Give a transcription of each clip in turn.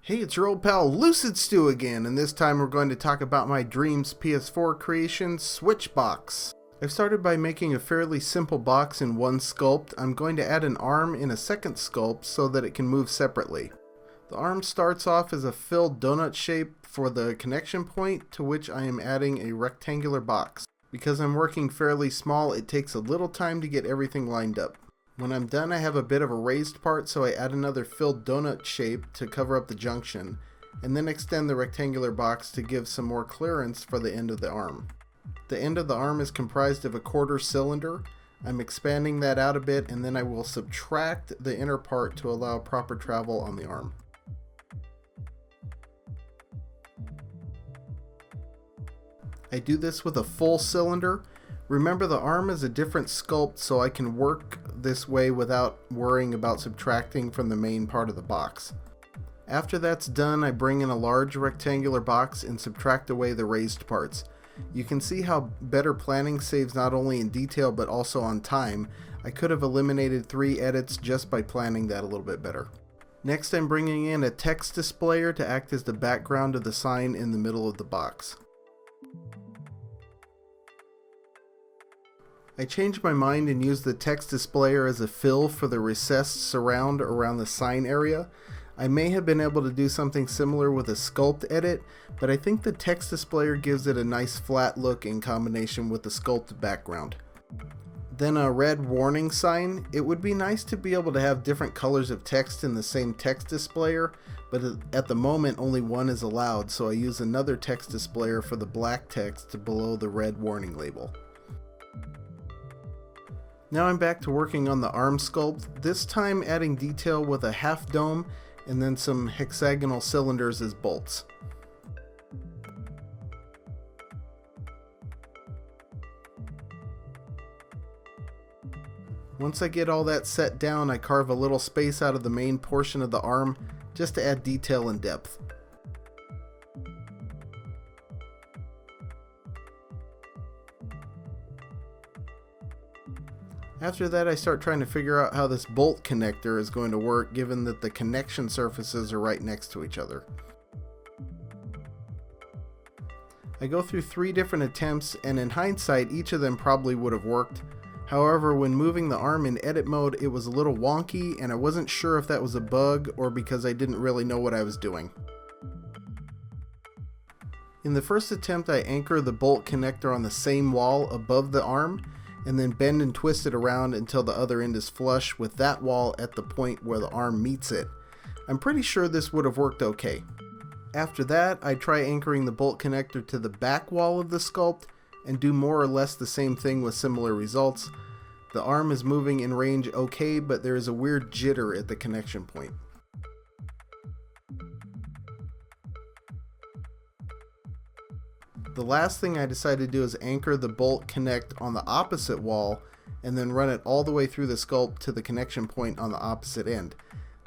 Hey, it's your old pal Lucid Stew again, and this time we're going to talk about my dreams PS4 creation, Switchbox. I've started by making a fairly simple box in one sculpt. I'm going to add an arm in a second sculpt so that it can move separately. The arm starts off as a filled donut shape for the connection point, to which I am adding a rectangular box. Because I'm working fairly small, it takes a little time to get everything lined up. When I'm done, I have a bit of a raised part, so I add another filled donut shape to cover up the junction, and then extend the rectangular box to give some more clearance for the end of the arm. The end of the arm is comprised of a quarter cylinder. I'm expanding that out a bit, and then I will subtract the inner part to allow proper travel on the arm. I do this with a full cylinder. Remember, the arm is a different sculpt, so I can work this way without worrying about subtracting from the main part of the box. After that's done, I bring in a large rectangular box and subtract away the raised parts. You can see how better planning saves not only in detail but also on time. I could have eliminated 3 edits just by planning that a little bit better. Next, I'm bringing in a text displayer to act as the background of the sign in the middle of the box. I changed my mind and used the text displayer as a fill for the recessed surround around the sign area. I may have been able to do something similar with a sculpt edit, but I think the text displayer gives it a nice flat look in combination with the sculpt background. Then a red warning sign. It would be nice to be able to have different colors of text in the same text displayer, but at the moment only one is allowed, so I use another text displayer for the black text below the red warning label. Now I'm back to working on the arm sculpt, this time adding detail with a half dome and then some hexagonal cylinders as bolts. Once I get all that set down, I carve a little space out of the main portion of the arm just to add detail and depth. After that, I start trying to figure out how this bolt connector is going to work, given that the connection surfaces are right next to each other. I go through 3 different attempts, and in hindsight, each of them probably would have worked. However, when moving the arm in edit mode, it was a little wonky, and I wasn't sure if that was a bug or because I didn't really know what I was doing. In the first attempt, I anchor the bolt connector on the same wall above the arm, and then bend and twist it around until the other end is flush with that wall at the point where the arm meets it. I'm pretty sure this would have worked okay. After that, I try anchoring the bolt connector to the back wall of the sculpt and do more or less the same thing with similar results. The arm is moving in range okay, but there is a weird jitter at the connection point. The last thing I decided to do is anchor the bolt connect on the opposite wall and then run it all the way through the sculpt to the connection point on the opposite end.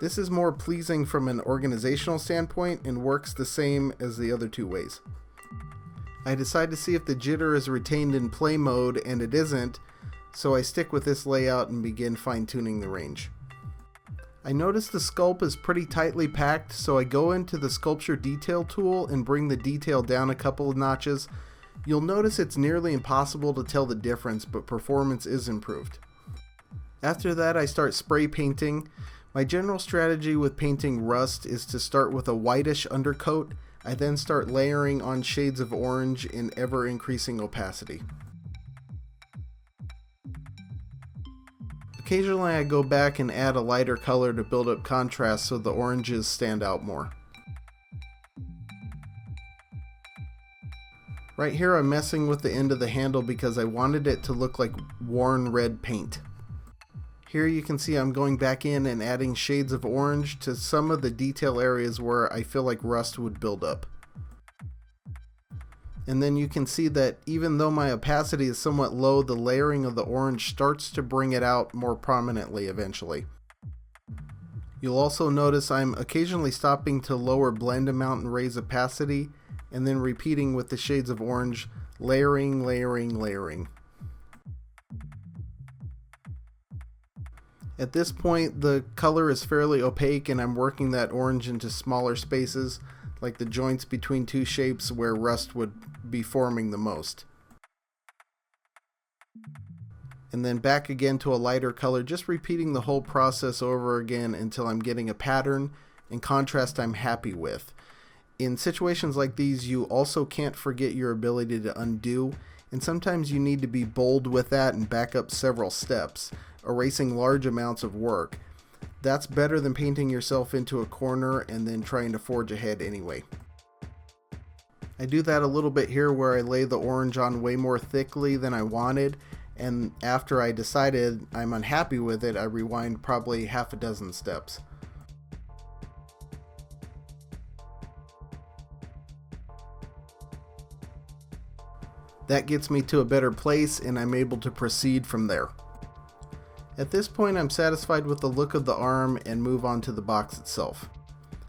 This is more pleasing from an organizational standpoint and works the same as the other 2 ways. I decide to see if the jitter is retained in play mode, and it isn't, so I stick with this layout and begin fine-tuning the range. I notice the sculpt is pretty tightly packed, so I go into the sculpture detail tool and bring the detail down a couple of notches. You'll notice it's nearly impossible to tell the difference, but performance is improved. After that, I start spray painting. My general strategy with painting rust is to start with a whitish undercoat. I then start layering on shades of orange in ever-increasing opacity. Occasionally I go back and add a lighter color to build up contrast so the oranges stand out more. Right here I'm messing with the end of the handle because I wanted it to look like worn red paint. Here you can see I'm going back in and adding shades of orange to some of the detail areas where I feel like rust would build up. And then you can see that even though my opacity is somewhat low, the layering of the orange starts to bring it out more prominently eventually. You'll also notice I'm occasionally stopping to lower blend amount and raise opacity, and then repeating with the shades of orange, layering. At this point, the color is fairly opaque and I'm working that orange into smaller spaces, like the joints between two shapes where rust would be forming the most. And then back again to a lighter color, just repeating the whole process over again until I'm getting a pattern and contrast I'm happy with. In situations like these, you also can't forget your ability to undo, and sometimes you need to be bold with that and back up several steps, erasing large amounts of work. That's better than painting yourself into a corner and then trying to forge ahead anyway. I do that a little bit here where I lay the orange on way more thickly than I wanted, and after I decided I'm unhappy with it, I rewind probably half a dozen steps. That gets me to a better place and I'm able to proceed from there. At this point, I'm satisfied with the look of the arm and move on to the box itself.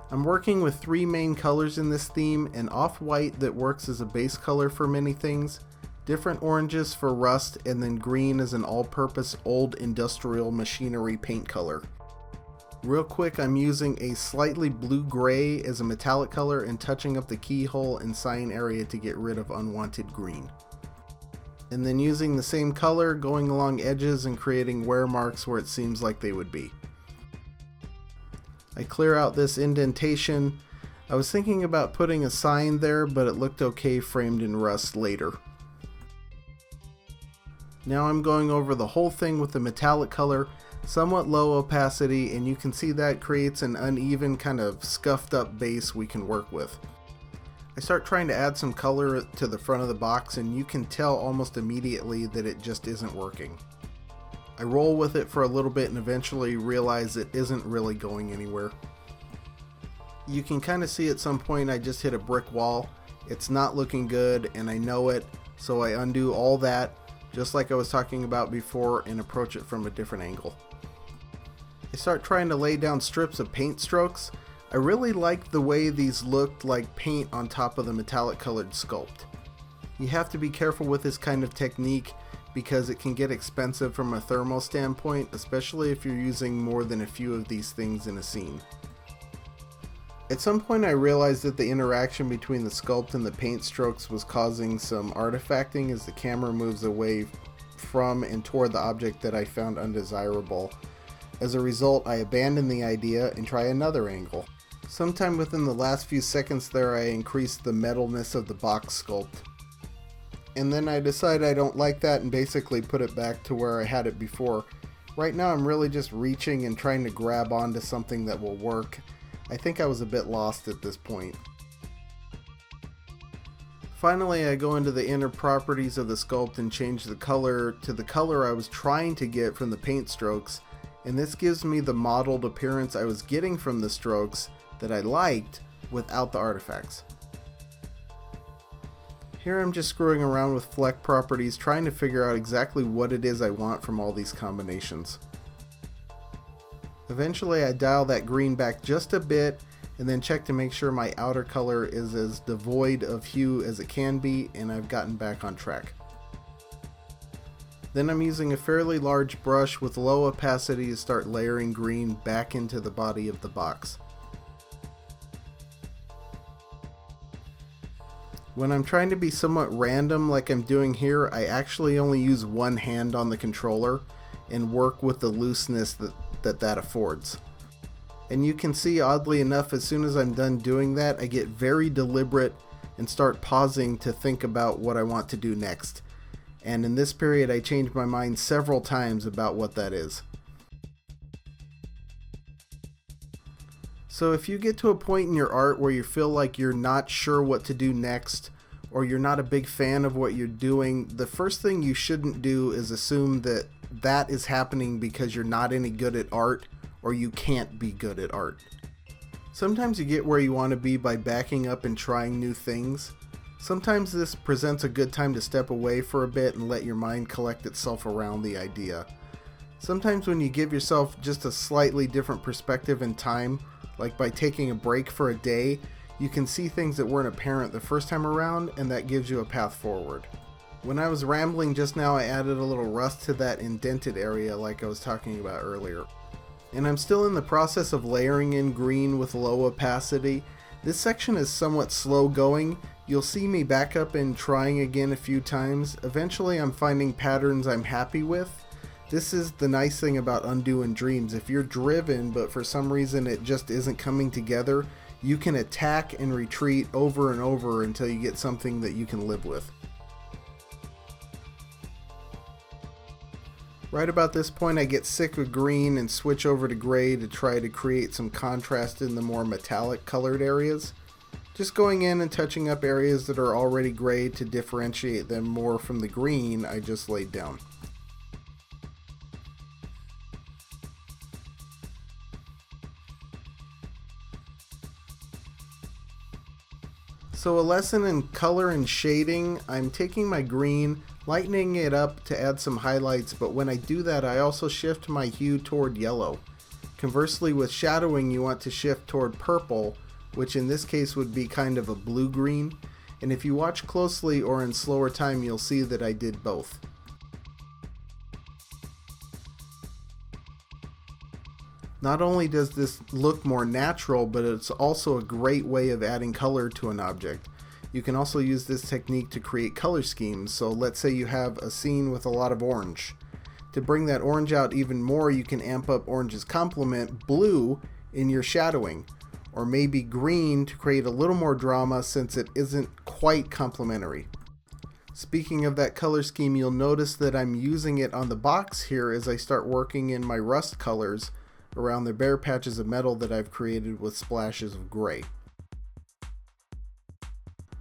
I'm working with three main colors in this theme: an off-white that works as a base color for many things, different oranges for rust, and then green as an all-purpose old industrial machinery paint color. Real quick, I'm using a slightly blue-gray as a metallic color and touching up the keyhole and sign area to get rid of unwanted green. And then using the same color, going along edges and creating wear marks where it seems like they would be. I clear out this indentation. I was thinking about putting a sign there, but it looked okay framed in rust later. Now I'm going over the whole thing with the metallic color, somewhat low opacity, and you can see that creates an uneven kind of scuffed up base we can work with. I start trying to add some color to the front of the box and you can tell almost immediately that it just isn't working. I roll with it for a little bit and eventually realize it isn't really going anywhere. You can kind of see at some point I just hit a brick wall. It's not looking good and I know it, so I undo all that, just like I was talking about before, and approach it from a different angle. I start trying to lay down strips of paint strokes. I really liked the way these looked like paint on top of the metallic colored sculpt. You have to be careful with this kind of technique because it can get expensive from a thermal standpoint, especially if you're using more than a few of these things in a scene. At some point I realized that the interaction between the sculpt and the paint strokes was causing some artifacting as the camera moves away from and toward the object that I found undesirable. As a result, I abandon the idea and try another angle. Sometime within the last few seconds there, I increased the metalness of the box sculpt. And then I decide I don't like that and basically put it back to where I had it before. Right now I'm really just reaching and trying to grab onto something that will work. I think I was a bit lost at this point. Finally, I go into the inner properties of the sculpt and change the color to the color I was trying to get from the paint strokes, and this gives me the mottled appearance I was getting from the strokes that I liked without the artifacts. Here I'm just screwing around with fleck properties, trying to figure out exactly what it is I want from all these combinations. Eventually I dial that green back just a bit and then check to make sure my outer color is as devoid of hue as it can be, and I've gotten back on track. Then I'm using a fairly large brush with low opacity to start layering green back into the body of the box. When I'm trying to be somewhat random like I'm doing here, I actually only use one hand on the controller and work with the looseness that affords. And you can see, oddly enough, as soon as I'm done doing that, I get very deliberate and start pausing to think about what I want to do next. And in this period I change my mind several times about what that is. So if you get to a point in your art where you feel like you're not sure what to do next, or you're not a big fan of what you're doing, the first thing you shouldn't do is assume that that is happening because you're not any good at art, or you can't be good at art. Sometimes you get where you want to be by backing up and trying new things. Sometimes this presents a good time to step away for a bit and let your mind collect itself around the idea. Sometimes when you give yourself just a slightly different perspective and time, like by taking a break for a day, you can see things that weren't apparent the first time around, and that gives you a path forward. When I was rambling just now, I added a little rust to that indented area like I was talking about earlier. And I'm still in the process of layering in green with low opacity. This section is somewhat slow going. You'll see me back up and trying again a few times. Eventually I'm finding patterns I'm happy with. This is the nice thing about undoing dreams. If you're driven but for some reason it just isn't coming together, you can attack and retreat over and over until you get something that you can live with. Right about this point I get sick of green and switch over to gray to try to create some contrast in the more metallic colored areas. Just going in and touching up areas that are already gray to differentiate them more from the green I just laid down. So a lesson in color and shading. I'm taking my green, lightening it up to add some highlights, but when I do that I also shift my hue toward yellow. Conversely, with shadowing you want to shift toward purple, which in this case would be kind of a blue-green, and if you watch closely or in slower time you'll see that I did both. Not only does this look more natural, but it's also a great way of adding color to an object. You can also use this technique to create color schemes. So let's say you have a scene with a lot of orange. To bring that orange out even more, you can amp up orange's complement, blue, in your shadowing. Or maybe green to create a little more drama since it isn't quite complementary. Speaking of that color scheme, you'll notice that I'm using it on the box here as I start working in my rust colors around the bare patches of metal that I've created with splashes of gray.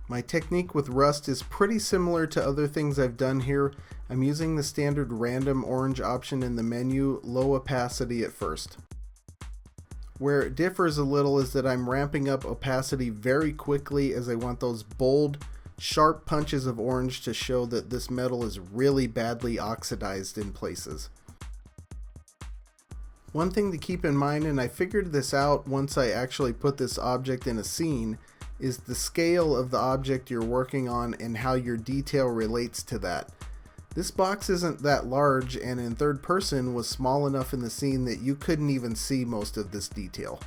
My technique with rust is pretty similar to other things I've done here. I'm using the standard random orange option in the menu, low opacity at first. Where it differs a little is that I'm ramping up opacity very quickly as I want those bold, sharp punches of orange to show that this metal is really badly oxidized in places. One thing to keep in mind, and I figured this out once I actually put this object in a scene, is the scale of the object you're working on and how your detail relates to that. This box isn't that large and in third person was small enough in the scene that you couldn't even see most of this detail.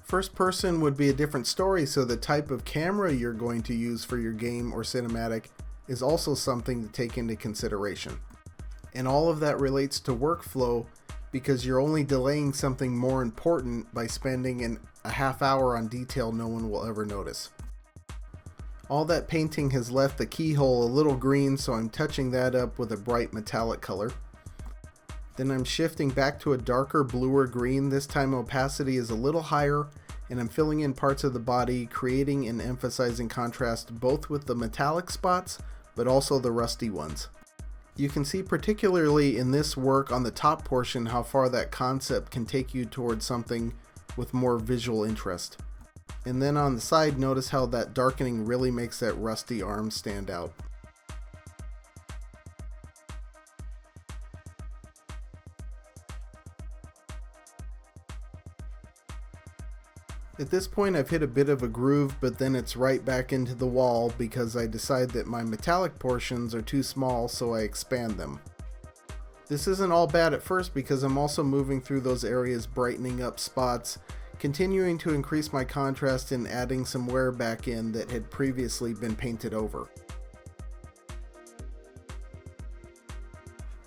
First person would be a different story, so the type of camera you're going to use for your game or cinematic is also something to take into consideration. And all of that relates to workflow, because you're only delaying something more important by spending a half hour on detail no one will ever notice. All that painting has left the keyhole a little green, so I'm touching that up with a bright metallic color. Then I'm shifting back to a darker bluer green. This time opacity is a little higher, and I'm filling in parts of the body, creating and emphasizing contrast both with the metallic spots but also the rusty ones. You can see particularly in this work on the top portion how far that concept can take you towards something with more visual interest. And then on the side, notice how that darkening really makes that rusty arm stand out. At this point I've hit a bit of a groove, but then it's right back into the wall because I decide that my metallic portions are too small, so I expand them. This isn't all bad at first because I'm also moving through those areas, brightening up spots, continuing to increase my contrast and adding some wear back in that had previously been painted over.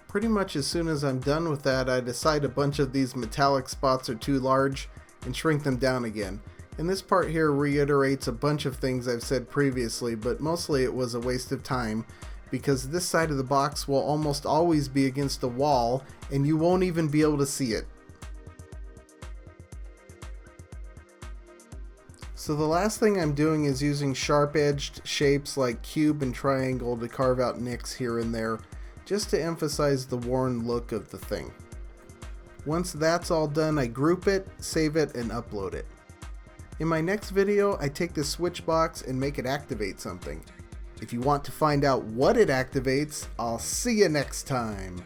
Pretty much as soon as I'm done with that, I decide a bunch of these metallic spots are too large and shrink them down again. And this part here reiterates a bunch of things I've said previously, but mostly it was a waste of time because this side of the box will almost always be against the wall and you won't even be able to see it. So the last thing I'm doing is using sharp-edged shapes like cube and triangle to carve out nicks here and there, just to emphasize the worn look of the thing. Once that's all done, I group it, save it, and upload it. In my next video, I take the switch box and make it activate something. If you want to find out what it activates, I'll see you next time.